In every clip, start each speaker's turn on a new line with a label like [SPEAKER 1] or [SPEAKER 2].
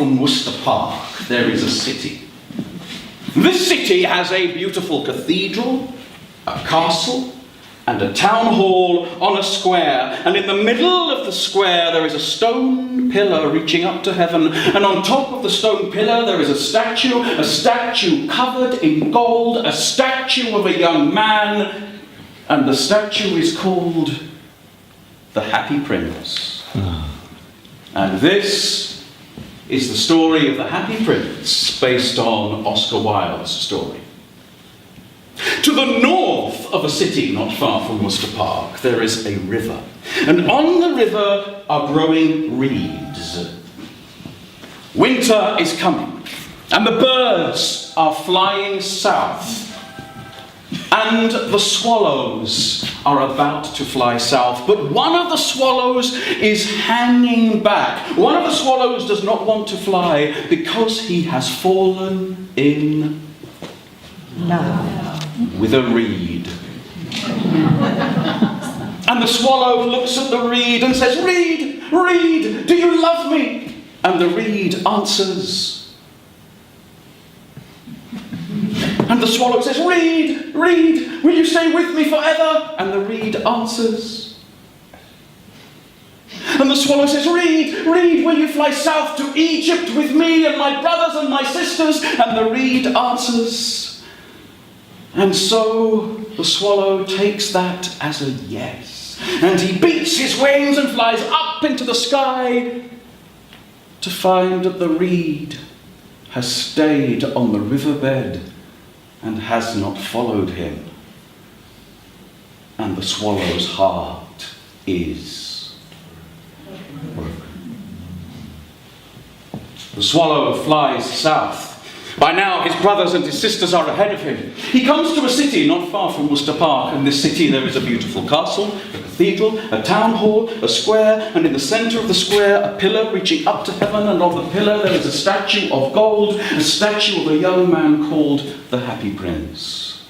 [SPEAKER 1] from Worcester Park, there is a city. This city has a beautiful cathedral, a castle, and a town hall on a square, and in the middle of the square there is a stone pillar reaching up to heaven, and on top of the stone pillar there is a statue covered in gold, a statue of a young man, and the statue is called the Happy Prince. And this is the story of the Happy Prince, based on Oscar Wilde's story. To the north of a city not far from Worcester Park, there is a river. And on the river are growing reeds. Winter is coming, and the birds are flying south. And the swallows are about to fly south. But one of the swallows is hanging back. One of the swallows does not want to fly because he has fallen in with a reed. And the swallow looks at the reed and says, "Reed, reed, do you love me?" And the reed answers. And the swallow says, "Reed, reed, will you stay with me forever?" And the reed answers. And the swallow says, "Reed, reed, will you fly south to Egypt with me and my brothers and my sisters?" And the reed answers. And so the swallow takes that as a yes. And he beats his wings and flies up into the sky to find that the reed has stayed on the riverbed and has not followed him. And the swallow's heart is broken. The swallow flies south. By now his brothers and his sisters are ahead of him. He comes to a city not far from Worcester Park. In this city there is a beautiful castle, a cathedral, a town hall, a square, and in the centre of the square a pillar reaching up to heaven, and on the pillar there is a statue of gold, a statue of a young man called the Happy Prince.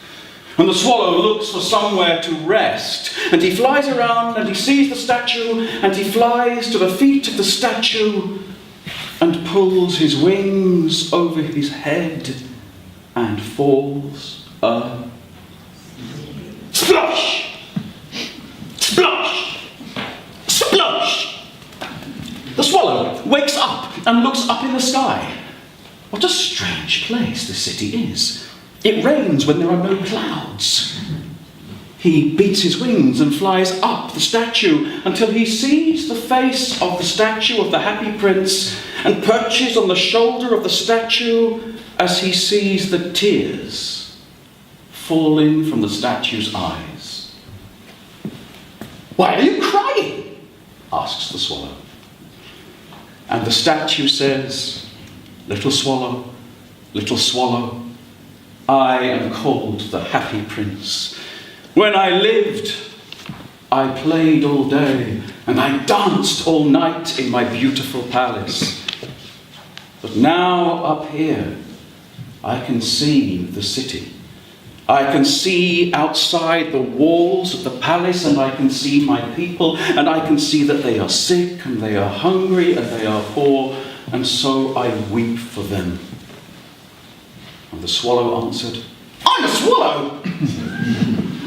[SPEAKER 1] And the swallow looks for somewhere to rest, and he flies around and he sees the statue, and he flies to the feet of the statue and pulls his wings over his head and falls a splosh! Splosh! Splosh! The swallow wakes up and looks up in the sky. What a strange place this city is. It rains when there are no clouds. He beats his wings and flies up the statue until he sees the face of the statue of the Happy Prince and perches on the shoulder of the statue as he sees the tears falling from the statue's eyes. "Why are you crying?" asks the swallow. And the statue says, little swallow, I am called the Happy Prince. When I lived, I played all day and I danced all night in my beautiful palace. But now up here, I can see the city. I can see outside the walls of the palace, and I can see my people, and I can see that they are sick and they are hungry and they are poor, and so I weep for them." And the swallow answered, "I'm a swallow!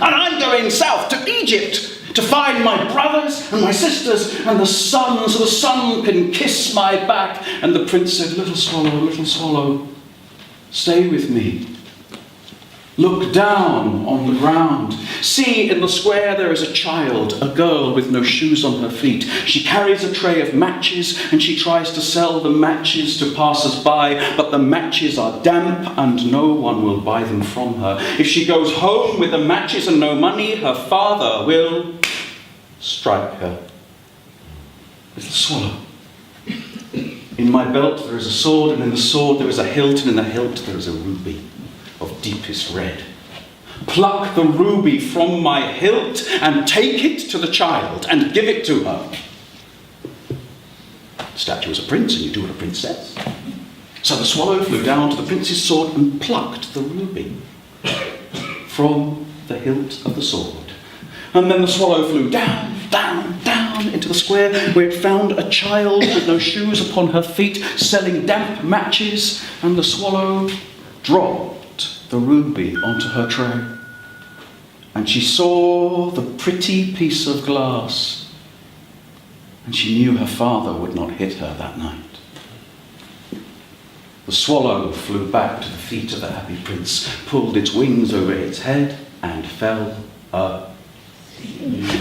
[SPEAKER 1] And I'm going south to Egypt to find my brothers and my sisters and the sun, so the sun can kiss my back." And the prince said, little swallow, stay with me. Look down on the ground. See, in the square there is a child, a girl with no shoes on her feet. She carries a tray of matches and she tries to sell the matches to passers-by, but the matches are damp and no one will buy them from her. If she goes home with the matches and no money, her father will strike her. Little swallow, in my belt there is a sword, and in the sword there is a hilt, and in the hilt there is a ruby of deepest red. Pluck the ruby from my hilt and take it to the child and give it to her. The statue is a prince, and you do what a prince says. So the swallow flew down to the prince's sword and plucked the ruby from the hilt of the sword. And then the swallow flew down, down, down, down into the square where it found a child with no shoes upon her feet selling damp matches, and the swallow dropped the ruby onto her tray. And she saw the pretty piece of glass, and she knew her father would not hit her that night. The swallow flew back to the feet of the happy prince, pulled its wings over its head, and fell asleep.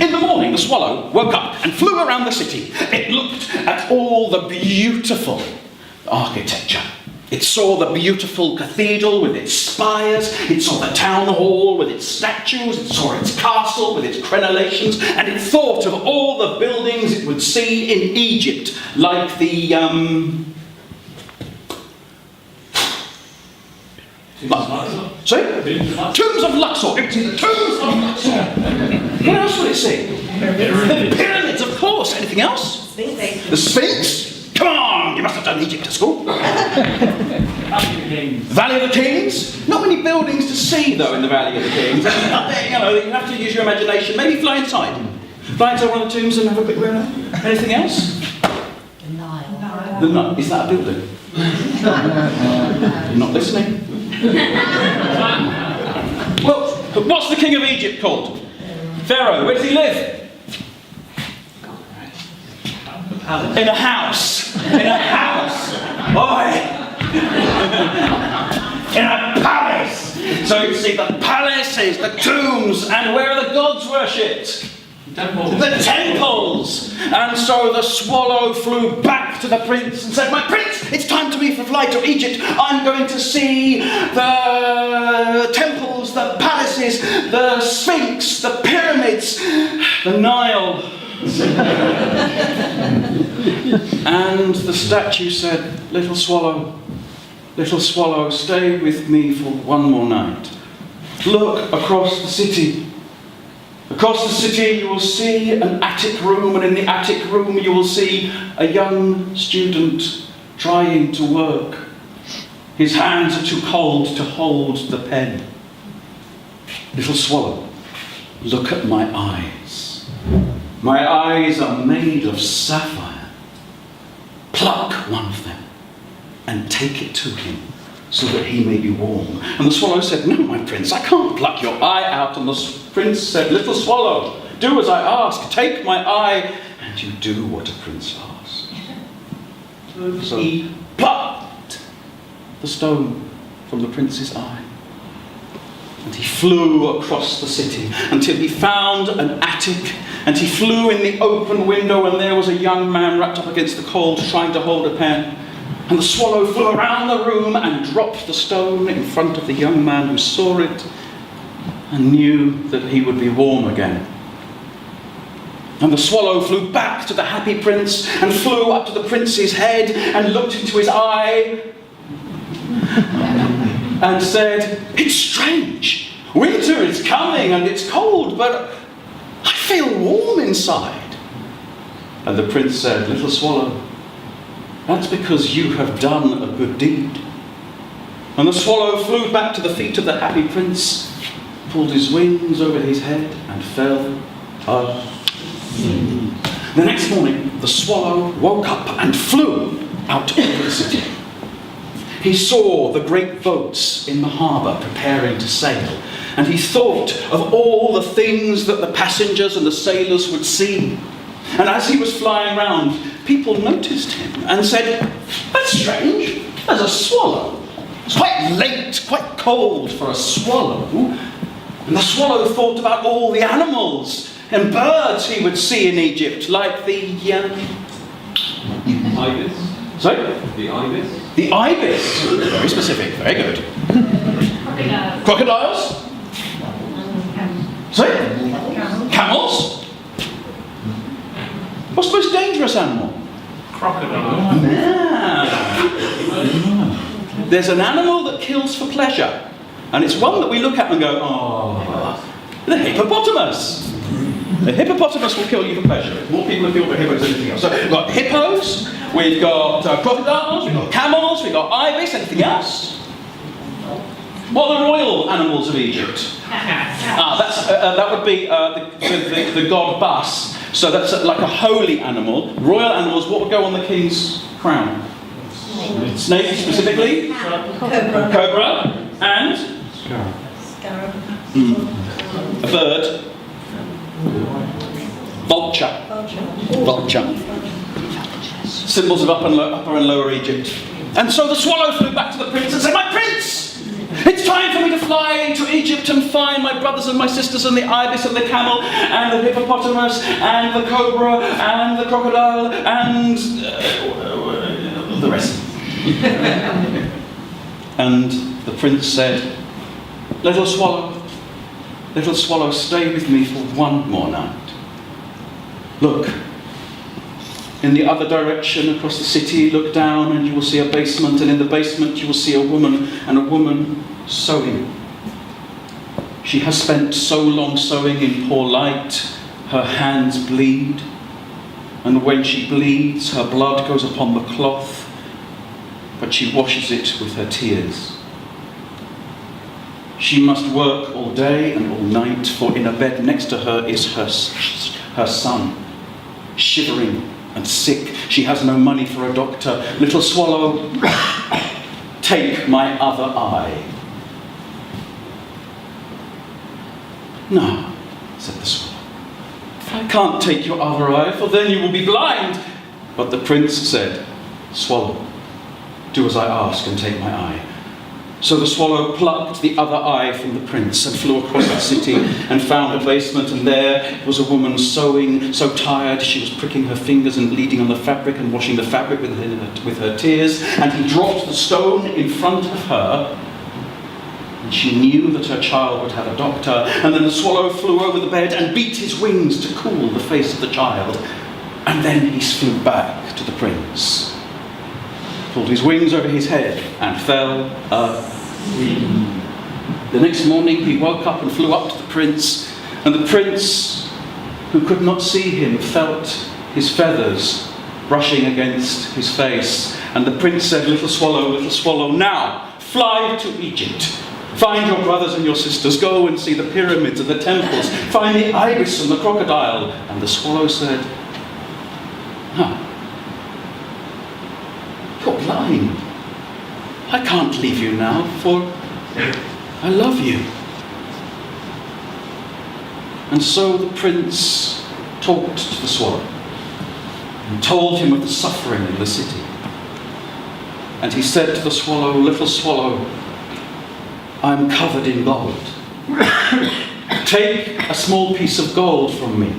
[SPEAKER 1] In the morning, the swallow woke up and flew around the city. It looked at all the beautiful architecture. It saw the beautiful cathedral with its spires. It saw the town hall with its statues. It saw its castle with its crenellations. And it thought of all the buildings it would see in Egypt, like the Tombs of Luxor. It would see the Tombs of Luxor. What else would it see? The pyramids, of course. Anything else? The Sphinx. Come on, you must have done Egypt at school. Valley of the Kings. Not many buildings to see, though, in the Valley of the Kings. You have to use your imagination. Maybe fly inside. Fly inside one of the tombs and have a quick look around. Anything else?
[SPEAKER 2] The Nile.
[SPEAKER 1] The Nile. Is that a building? You're not listening. Well, what's the king of Egypt called? Pharaoh. Where does he live? In a house. In a house. Oi! In a palace. So you see the palaces, the tombs, and where are the gods worshipped?
[SPEAKER 3] Temples.
[SPEAKER 1] The temples. And so the swallow flew back to the prince and said, "My prince, it's time to me for flight to Egypt. I'm going to see the temples, the palaces, the Sphinx, the pyramids, the Nile." And the statue said, little swallow, stay with me for one more night. Look across the city. Across the city you will see an attic room, and in the attic room you will see a young student trying to work. His hands are too cold to hold the pen. Little swallow, look at my eyes. My eyes are made of sapphire. Pluck one of them and take it to him, so that he may be warm. And the swallow said, "No, my prince, I can't pluck your eye out." And the prince said, "Little swallow, do as I ask. Take my eye." And you do what a prince asks. So he plucked the stone from the prince's eye. And he flew across the city until he found an attic. And he flew in the open window, and there was a young man wrapped up against the cold trying to hold a pen. And the swallow flew around the room and dropped the stone in front of the young man, who saw it and knew that he would be warm again. And the swallow flew back to the happy prince and flew up to the prince's head and looked into his eye and said, "It's strange. Winter is coming and it's cold, but I feel warm inside." And the prince said, "Little swallow, that's because you have done a good deed." And the swallow flew back to the feet of the happy prince, pulled his wings over his head, and fell asleep. The next morning, the swallow woke up and flew out over the city. He saw the great boats in the harbour preparing to sail, and he thought of all the things that the passengers and the sailors would see. And as he was flying round, people noticed him and said, "That's strange, there's a swallow. It's quite late, quite cold for a swallow." And the swallow thought about all the animals and birds he would see in Egypt, like the
[SPEAKER 3] Ibis.
[SPEAKER 1] Sorry?
[SPEAKER 3] The ibis.
[SPEAKER 1] The ibis. Very specific, very good. Crocodiles? Sorry? Camels? What's the most dangerous animal?
[SPEAKER 3] Crocodile.
[SPEAKER 1] There's an animal that kills for pleasure, and it's one that we look at and go, "Oh, the hippopotamus." The hippopotamus will kill you for pleasure. More people have killed for hippos than anything else. So we've got hippos, we've got crocodiles, we've got camels, we've got ibis. Anything else? What are the royal animals of Egypt? That would be the god Bus, So that's like a holy animal. Royal animals, what would go on the king's crown? Snake specifically? Cobra. And?
[SPEAKER 2] Scarab.
[SPEAKER 1] A bird? Vulture. Vulture. Symbols of upper and lower Egypt. And so the swallow flew back to the prince and said, "My prince! It's time for me to fly to Egypt and find my brothers and my sisters and the ibis and the camel and the hippopotamus and the cobra and the crocodile and the rest." And the prince said, little swallow, stay with me for one more night. Look, in the other direction across the city, look down and you will see a basement, and in the basement you will see a woman, and a woman sewing. She has spent so long sewing in poor light, her hands bleed, and when she bleeds, her blood goes upon the cloth, but she washes it with her tears. She must work all day and all night, for in a bed next to her is her son, shivering and sick. She has no money for a doctor. Little swallow, take my other eye. No, said the swallow. I can't take your other eye, for then you will be blind. But the prince said, swallow, do as I ask and take my eye. So the swallow plucked the other eye from the prince and flew across the city and found a basement, and there was a woman sewing, so tired she was pricking her fingers and bleeding on the fabric and washing the fabric with her tears. And he dropped the stone in front of her, and she knew that her child would have a doctor. And then the swallow flew over the bed and beat his wings to cool the face of the child. And then he flew back to the prince, pulled his wings over his head and fell asleep. The next morning he woke up and flew up to the prince, and the prince, who could not see him, felt his feathers brushing against his face. And the prince said, little swallow, now fly to Egypt. Find your brothers and your sisters, go and see the pyramids and the temples, find the ibis and the crocodile. And the swallow said, you're blind. I can't leave you now, for I love you. And so the prince talked to the swallow and told him of the suffering in the city. And he said to the swallow, little swallow, I am covered in gold. Take a small piece of gold from me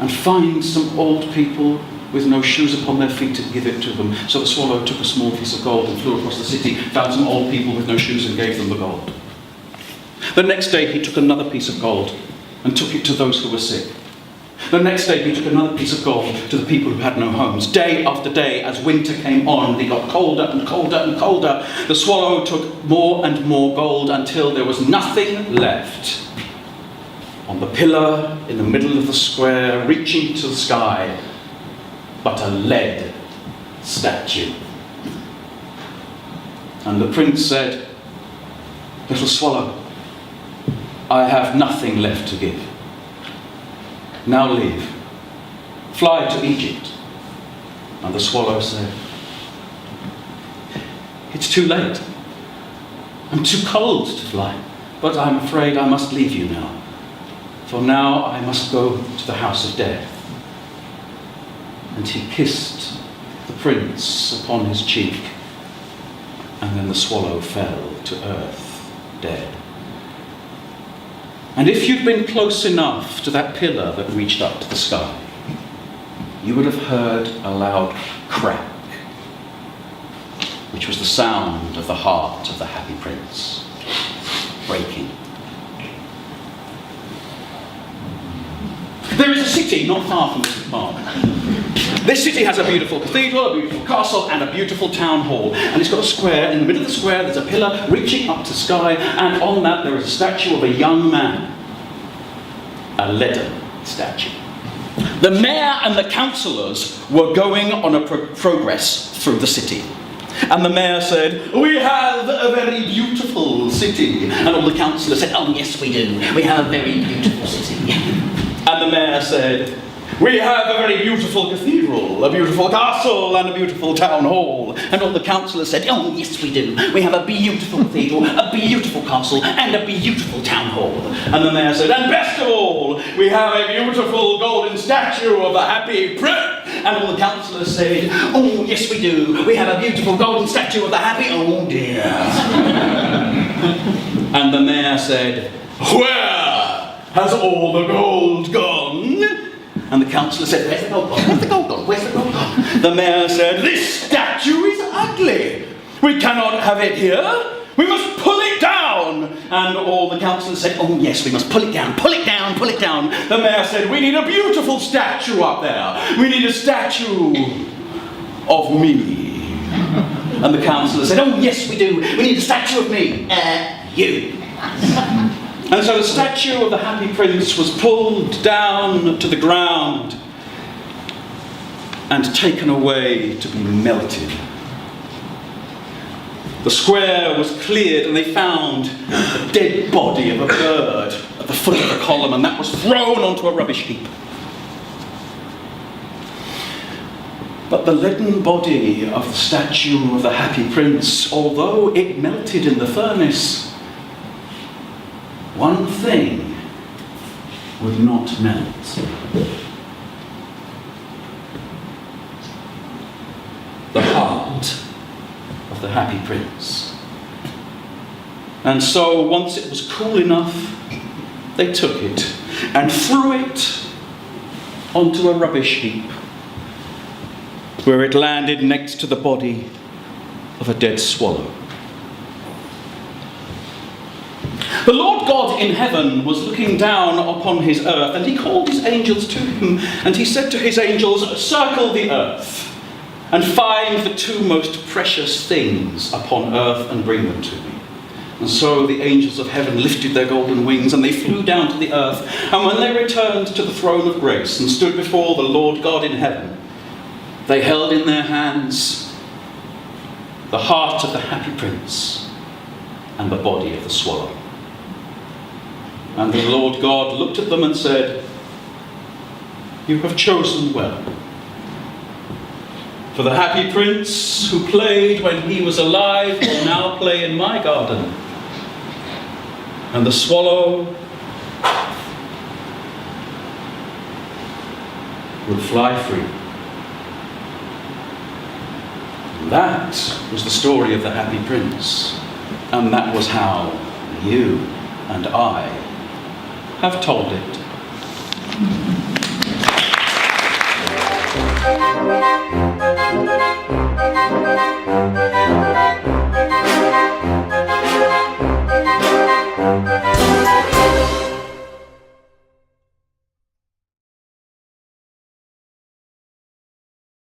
[SPEAKER 1] and find some old people with no shoes upon their feet and give it to them. So the swallow took a small piece of gold and flew across the city, found some old people with no shoes and gave them the gold. The next day he took another piece of gold and took it to those who were sick. The next day he took another piece of gold to the people who had no homes. Day after day, as winter came on, they got colder and colder and colder. The swallow took more and more gold until there was nothing left. On the pillar in the middle of the square, reaching to the sky, but a lead statue. And the prince said, little swallow, I have nothing left to give. Now leave. Fly to Egypt. And the swallow said, it's too late. I'm too cold to fly, but I'm afraid I must leave you now. For now I must go to the house of death. And he kissed the prince upon his cheek, and then the swallow fell to earth, dead. And if you'd been close enough to that pillar that reached up to the sky, you would have heard a loud crack, which was the sound of the heart of the happy prince breaking. There is a city not far from this park. This city has a beautiful cathedral, a beautiful castle, and a beautiful town hall. And it's got a square. In the middle of the square, there's a pillar reaching up to the sky, and on that there is a statue of a young man. A leaden statue. The mayor and the councillors were going on a progress through the city. And the mayor said, we have a very beautiful city. And all the councillors said, oh yes we do. We have a very beautiful city. And the mayor said, "We have a very beautiful cathedral, a beautiful castle, and a beautiful town hall." And all the councillors said, "Oh, yes, we do. We have a beautiful cathedral, a beautiful castle, and a beautiful town hall." And the mayor said, "And best of all, we have a beautiful golden statue of the Happy Prince." And all the councillors said, "Oh, yes, we do. We have a beautiful golden statue of the Happy..." Oh, dear. And the mayor said, "Where has all the gold gone?" And the councillor said, "Where's the gold gone? Where's the gold gone? Where's the gold gone?" The mayor said, "This statue is ugly. We cannot have it here. We must pull it down." And all the councillors said, "Oh yes, we must pull it down, pull it down, pull it down." The mayor said, "We need a beautiful statue up there. We need a statue of me." And the councillor said, "Oh yes, we do. We need a statue of me. You." And so the statue of the Happy Prince was pulled down to the ground and taken away to be melted. The square was cleared and they found the dead body of a bird at the foot of the column, and that was thrown onto a rubbish heap. But the leaden body of the statue of the Happy Prince, although it melted in the furnace, one thing would not melt. The heart of the Happy Prince. And so once it was cool enough, they took it and threw it onto a rubbish heap, where it landed next to the body of a dead swallow. The Lord God in heaven was looking down upon his earth, and he called his angels to him, and he said to his angels, "Circle the earth, and find the two most precious things upon earth, and bring them to me." And so the angels of heaven lifted their golden wings, and they flew down to the earth, and when they returned to the throne of grace and stood before the Lord God in heaven, they held in their hands the heart of the Happy Prince and the body of the swallow. And the Lord God looked at them and said, "You have chosen well. For the Happy Prince who played when he was alive will now play in my garden. And the swallow will fly free." And that was the story of the Happy Prince. And that was how you and I have told it.